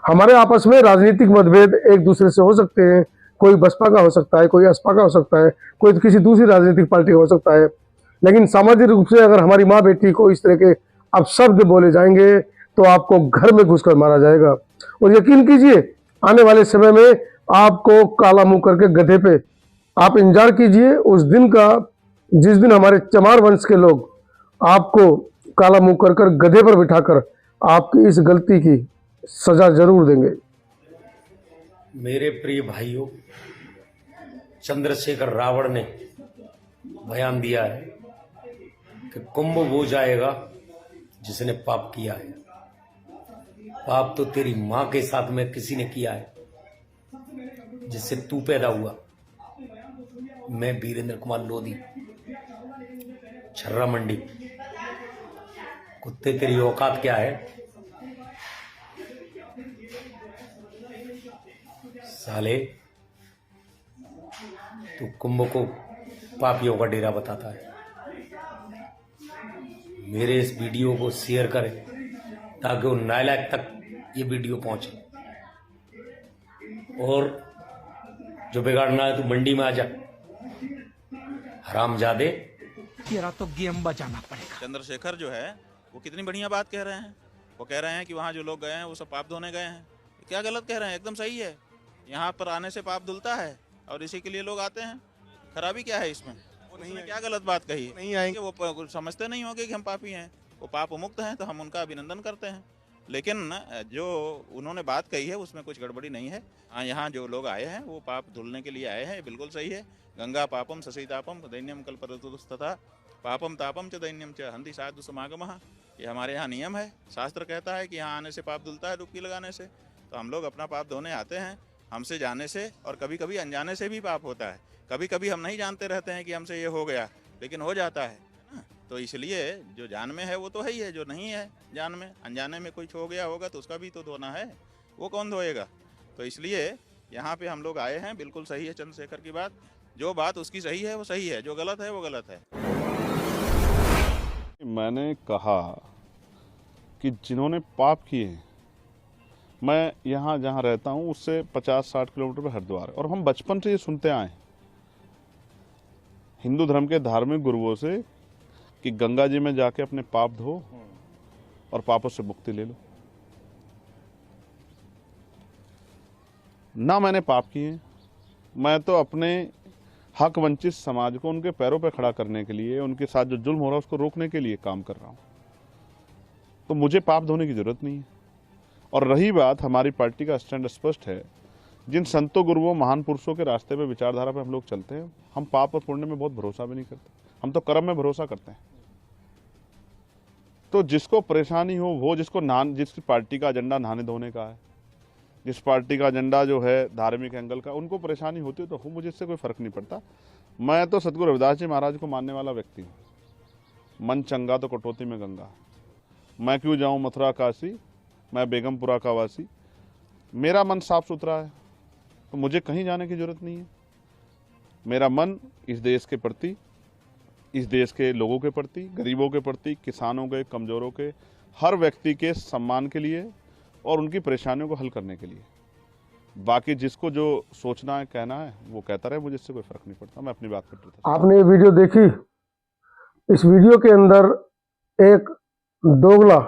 हमारे आपस में राजनीतिक मतभेद एक दूसरे से हो सकते हैं, कोई बसपा का हो सकता है, कोई असपा का हो सकता है, कोई किसी दूसरी राजनीतिक पार्टी का हो सकता है, लेकिन सामाजिक रूप से अगर हमारी माँ बेटी को इस तरह के अपशब्द बोले जाएंगे तो आपको घर में घुसकर मारा जाएगा। और यकीन कीजिए आने वाले समय में आपको काला मुंह करके गधे पे आप इंतजार कीजिए उस दिन का जिस दिन हमारे चमार वंश के लोग आपको काला मुंह कर कर गधे पर बिठाकर आपकी इस गलती की सजा जरूर देंगे। मेरे प्रिय भाइयों, चंद्रशेखर रावण ने बयान दिया है कि कुंभ वो जाएगा जिसने पाप किया है। पाप तो तेरी मां के साथ में किसी ने किया है जिससे तू पैदा हुआ। मैं वीरेंद्र कुमार लोधी, छर्रा मंडी। कुत्ते तेरी औकात क्या है? साले, तू कुंभ को पापियों का डेरा बताता है। मेरे इस वीडियो को शेयर करें ताकि वो नालायक तक ये वीडियो पहुंचे। और जो बिगाड़ना है तू मंडी में आ जा, हरामजादे। तेरा तो गेम बजाना पड़ेगा। चंद्रशेखर जो है वो कितनी बढ़िया बात कह रहे हैं। वो कह रहे हैं कि वहाँ जो लोग गए हैं वो सब पाप धोने गए हैं। क्या गलत कह रहे हैं? एकदम सही है। यहाँ पर आने से पाप धुलता है और इसी के लिए लोग आते हैं। खराबी क्या है इसमें? उसमें क्या गलत बात कही? नहीं आएंगे वो समझते नहीं होंगे कि हम पापी हैं, वो पाप मुक्त हैं, तो हम उनका अभिनंदन करते हैं। लेकिन जो उन्होंने बात कही है उसमें कुछ गड़बड़ी नहीं है। हाँ, यहाँ जो लोग आए हैं वो पाप धुलने के लिए आए हैं, बिल्कुल सही है। गंगा पापम ससीतापम दैन्यम कल्पतरुस्तथा पापम तापम च दैन्यम च हंति साधु समागमः। ये हमारे यहाँ नियम है। शास्त्र कहता है कि यहाँ आने से पाप धुलता है डुबकी लगाने से। तो हम लोग अपना पाप धोने आते हैं। हमसे जाने से और कभी कभी अनजाने से भी पाप होता है। कभी कभी हम नहीं जानते रहते हैं कि हमसे ये हो गया, लेकिन हो जाता है ना। तो इसलिए जो जान में है वो तो है ही है, जो नहीं है जान में अनजाने में कुछ हो गया होगा तो उसका भी तो धोना है। वो कौन धोएगा? तो इसलिए यहाँ पे हम लोग आए हैं। बिल्कुल सही है चंद्रशेखर की बात। जो बात उसकी सही है वो सही है, जो गलत है वो गलत है। मैंने कहा कि जिन्होंने पाप किए, मैं यहाँ जहाँ रहता हूँ उससे 50-60 किलोमीटर पर हरिद्वार है, और हम बचपन से ये सुनते आए हिंदू धर्म के धार्मिक गुरुओं से कि गंगा जी में जाके अपने पाप धो और पापों से मुक्ति ले लो। ना मैंने पाप किए, मैं तो अपने हक वंचित समाज को उनके पैरों पर खड़ा करने के लिए, उनके साथ जो जुल्म हो रहा है उसको रोकने के लिए काम कर रहा हूँ। तो मुझे पाप धोने की जरूरत नहीं है। और रही बात, हमारी पार्टी का स्टैंड स्पष्ट है। जिन संतों गुरुओं महान पुरुषों के रास्ते पे, विचारधारा पे हम लोग चलते हैं। हम पाप और पुण्य में बहुत भरोसा भी नहीं करते, हम तो कर्म में भरोसा करते हैं। तो जिसको परेशानी हो वो, जिसकी पार्टी का एजेंडा नहाने धोने का है, जिस पार्टी का एजेंडा जो है धार्मिक एंगल का, उनको परेशानी होती है तो हो, मुझे इससे कोई फर्क नहीं पड़ता। मैं तो सतगुरु रविदास जी महाराज को मानने वाला व्यक्ति हूँ। मन चंगा तो कटौती में गंगा। मैं क्यों जाऊँ मथुरा काशी, मैं बेगमपुरा का वासी। मेरा मन साफ सुथरा है तो मुझे कहीं जाने की जरूरत नहीं है। मेरा मन इस देश के प्रति, इस देश के लोगों के प्रति, गरीबों के प्रति, किसानों के, कमजोरों के, हर व्यक्ति के सम्मान के लिए और उनकी परेशानियों को हल करने के लिए। बाकी जिसको जो सोचना है, कहना है, वो कहता रहे, मुझे इससे कोई फर्क नहीं पड़ता। मैं अपनी बात करता था। आपने ये वीडियो देखी? इस वीडियो के अंदर एक दोगला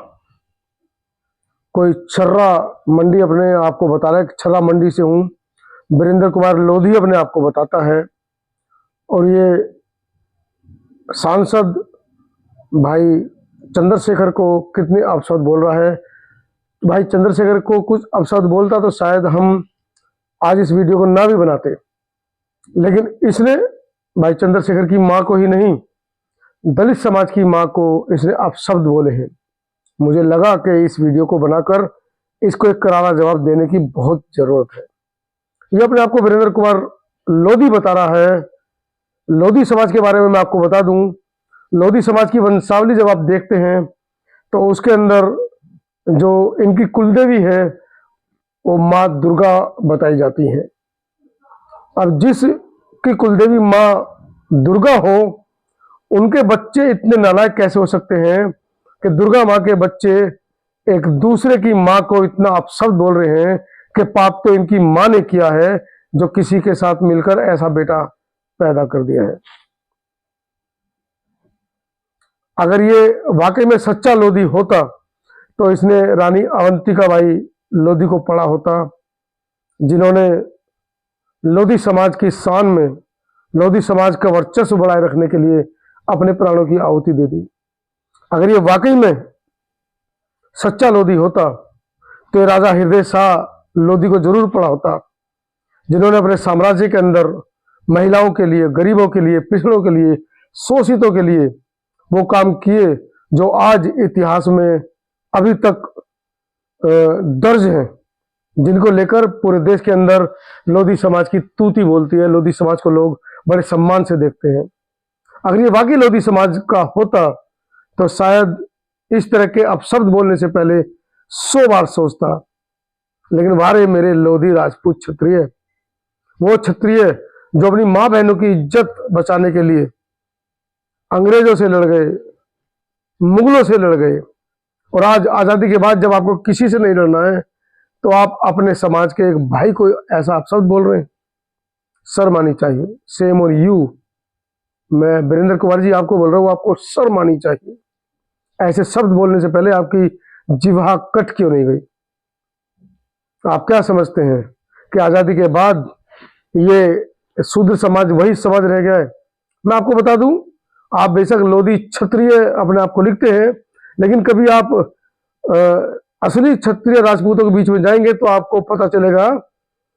कोई छर्रा मंडी अपने आप को बता रहा है कि छर्रा मंडी से हूं। वीरेंद्र कुमार लोधी अपने आप को बताता है। और ये सांसद भाई चंद्रशेखर को कितने अपशब्द बोल रहा है। भाई चंद्रशेखर को कुछ अपशब्द बोलता तो शायद हम आज इस वीडियो को ना भी बनाते, लेकिन इसने भाई चंद्रशेखर की मां को ही नहीं, दलित समाज की मां को इसने अपशब्द बोले हैं। मुझे लगा कि इस वीडियो को बनाकर इसको एक करारा जवाब देने की बहुत जरूरत है। ये अपने आप को वीरेंद्र कुमार लोधी बता रहा है। लोधी समाज के बारे में मैं आपको बता दूं, लोधी समाज की वंशावली जब आप देखते हैं तो उसके अंदर जो इनकी कुलदेवी है वो माँ दुर्गा बताई जाती है। अब जिसकी कुलदेवी माँ दुर्गा हो, उनके बच्चे इतने नालायक कैसे हो सकते हैं कि दुर्गा माँ के बच्चे एक दूसरे की मां को इतना अपशब्द बोल रहे हैं कि पाप तो इनकी मां ने किया है जो किसी के साथ मिलकर ऐसा बेटा पैदा कर दिया है। अगर ये वाकई में सच्चा लोधी होता तो इसने रानी अवंतिका बाई लोधी को पढ़ा होता, जिन्होंने लोधी समाज की शान में लोधी समाज का वर्चस्व बढ़ाए रखने के लिए अपने प्राणों की आहुति दे दी। अगर ये वाकई में सच्चा लोधी होता तो ये राजा हृदय शाह लोधी को जरूर पढ़ा होता, जिन्होंने अपने साम्राज्य के अंदर महिलाओं के लिए, गरीबों के लिए, पिछड़ों के लिए, शोषितों के लिए वो काम किए जो आज इतिहास में अभी तक दर्ज हैं, जिनको लेकर पूरे देश के अंदर लोधी समाज की तूती बोलती है, लोधी समाज को लोग बड़े सम्मान से देखते हैं। अगर ये वाकई लोधी समाज का होता तो शायद इस तरह के अपशब्द बोलने से पहले 100 बार सोचता। लेकिन वारे मेरे लोधी राजपूत क्षत्रिय, वो क्षत्रिय जो अपनी मां बहनों की इज्जत बचाने के लिए अंग्रेजों से लड़ गए, मुगलों से लड़ गए, और आज आजादी के बाद जब आपको किसी से नहीं लड़ना है तो आप अपने समाज के एक भाई को ऐसा अपशब्द बोल रहे हैं। शर्म आनी चाहिए। सेम और यू, मैं वीरेंद्र कुमार जी आपको बोल रहा हूँ, आपको शर्म आनी चाहिए। ऐसे शब्द बोलने से पहले आपकी जिह्वा कट क्यों नहीं गई? आप क्या समझते हैं कि आजादी के बाद ये शूद्र समाज वही समाज रह गया है? मैं आपको बता दूं, आप बेशक लोधी क्षत्रिय अपने आप को लिखते हैं, लेकिन कभी आप असली क्षत्रिय राजपूतों के बीच में जाएंगे तो आपको पता चलेगा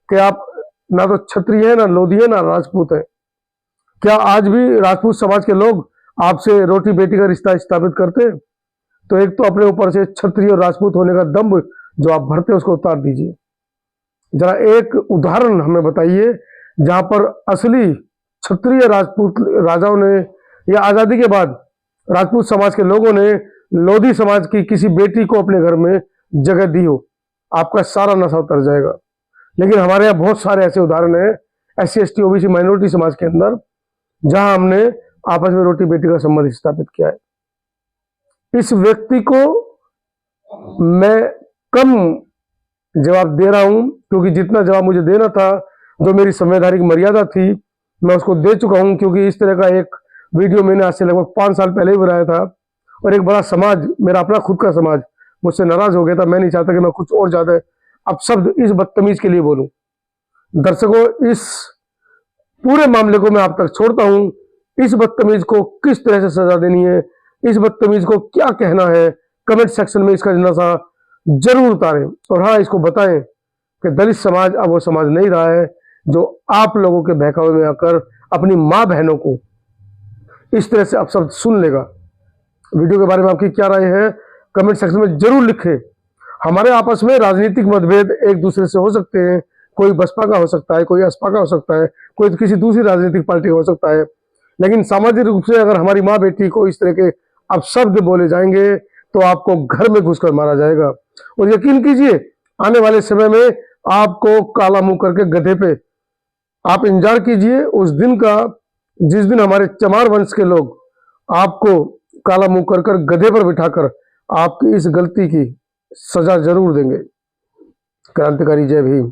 कि आप ना तो क्षत्रिय है, ना लोधी है, ना राजपूत है। क्या आज भी राजपूत समाज के लोग आपसे रोटी बेटी का रिश्ता स्थापित करते हैं? तो एक तो अपने ऊपर से क्षत्रिय और राजपूत होने का दम्भ जो आप भरते हैं उसको उतार दीजिए। जरा एक उदाहरण हमें बताइए जहां पर असली क्षत्रिय राजपूत राजाओं ने या आजादी के बाद राजपूत समाज के लोगों ने लोधी समाज की किसी बेटी को अपने घर में जगह दी हो। आपका सारा नशा उतर जाएगा। लेकिन हमारे यहाँ बहुत सारे ऐसे उदाहरण हैं SC ST OBC माइनॉरिटी समाज के अंदर जहां हमने आपस में रोटी बेटी का संबंध स्थापित किया है। इस व्यक्ति को मैं कम जवाब दे रहा हूं क्योंकि जितना जवाब मुझे देना था, जो मेरी संवैधानिक मर्यादा थी, मैं उसको दे चुका हूं। क्योंकि इस तरह का एक वीडियो मैंने आज से लगभग 5 साल पहले ही बनाया था और एक बड़ा समाज, मेरा अपना खुद का समाज, मुझसे नाराज हो गया था। मैं नहीं चाहता कि मैं कुछ और ज्यादा अपशब्द इस बदतमीज के लिए बोलूं। दर्शकों, इस पूरे मामले को मैं आप तक छोड़ता हूं। इस बदतमीज को किस तरह से सजा देनी है, इस बदतमीज को क्या कहना है, कमेंट सेक्शन में इसका नशा जरूर उतारें। और हाँ, इसको बताएं कि दलित समाज अब वो समाज नहीं रहा है जो आप लोगों के बहकावे में आकर अपनी मां बहनों को इस तरह से अपशब्द सुन लेगा। वीडियो के बारे में आपकी क्या राय है कमेंट सेक्शन में जरूर लिखें। हमारे आपस में राजनीतिक मतभेद एक दूसरे से हो सकते हैं, कोई बसपा का हो सकता है, कोई असपा का हो सकता है, कोई किसी दूसरी राजनीतिक पार्टी का हो सकता है, लेकिन सामाजिक रूप से अगर हमारी माँ बेटी को इस तरह के अपशब्द बोले जाएंगे तो आपको घर में घुसकर मारा जाएगा। और यकीन कीजिए, आने वाले समय में आपको काला मुंह करके गधे पे आप इंतजार कीजिए उस दिन का, जिस दिन हमारे चमार वंश के लोग आपको काला मुंह कर गधे पर बिठाकर आपकी इस गलती की सजा जरूर देंगे। क्रांतिकारी जय भीम।